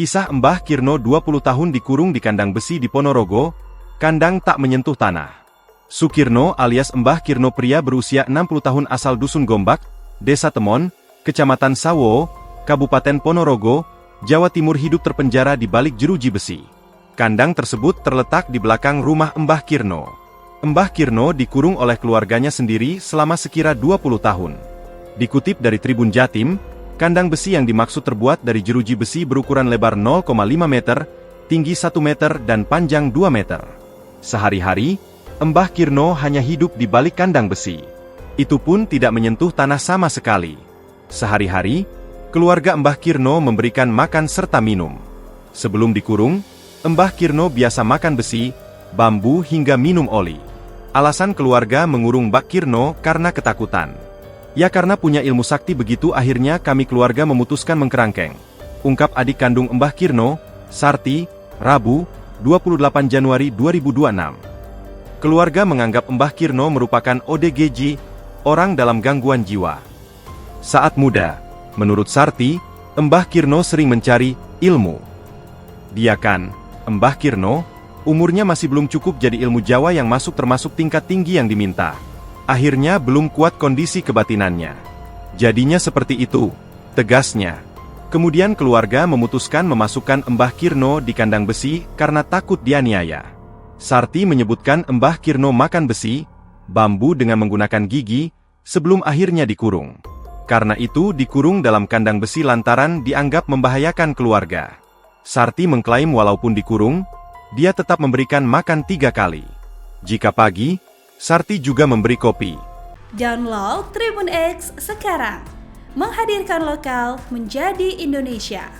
Kisah Mbah Kirno 20 tahun dikurung di kandang besi di Ponorogo, kandang tak menyentuh tanah. Sukirno alias Mbah Kirno pria berusia 60 tahun asal Dusun Gombak, Desa Temon, Kecamatan Sawo, Kabupaten Ponorogo, Jawa Timur hidup terpenjara di balik jeruji besi. Kandang tersebut terletak di belakang rumah Mbah Kirno. Mbah Kirno dikurung oleh keluarganya sendiri selama sekira 20 tahun. Dikutip dari Tribun Jatim, kandang besi yang dimaksud terbuat dari jeruji besi berukuran lebar 0,5 meter, tinggi 1 meter dan panjang 2 meter. Sehari-hari, Mbah Kirno hanya hidup di balik kandang besi. Itu pun tidak menyentuh tanah sama sekali. Sehari-hari, keluarga Mbah Kirno memberikan makan serta minum. Sebelum dikurung, Mbah Kirno biasa makan besi, bambu hingga minum oli. Alasan keluarga mengurung Mbah Kirno karena ketakutan. Ya karena punya ilmu sakti begitu akhirnya kami keluarga memutuskan mengkerangkeng. Ungkap adik kandung Mbah Kirno, Sarti, Rabu, 28 Januari 2026. Keluarga menganggap Mbah Kirno merupakan ODGJ, orang dalam gangguan jiwa. Saat muda, menurut Sarti, Mbah Kirno sering mencari ilmu. Dia kan, Mbah Kirno, umurnya masih belum cukup jadi ilmu Jawa yang masuk termasuk tingkat tinggi yang diminta. Akhirnya belum kuat kondisi kebatinannya. Jadinya seperti itu, tegasnya. Kemudian keluarga memutuskan memasukkan Mbah Kirno di kandang besi karena takut dianiaya. Sarti menyebutkan Mbah Kirno makan besi, bambu dengan menggunakan gigi, sebelum akhirnya dikurung. Karena itu dikurung dalam kandang besi lantaran dianggap membahayakan keluarga. Sarti mengklaim walaupun dikurung, dia tetap memberikan makan 3 kali. Jika pagi, Sarti juga memberi kopi. Download Tribun X sekarang, menghadirkan lokal menjadi Indonesia.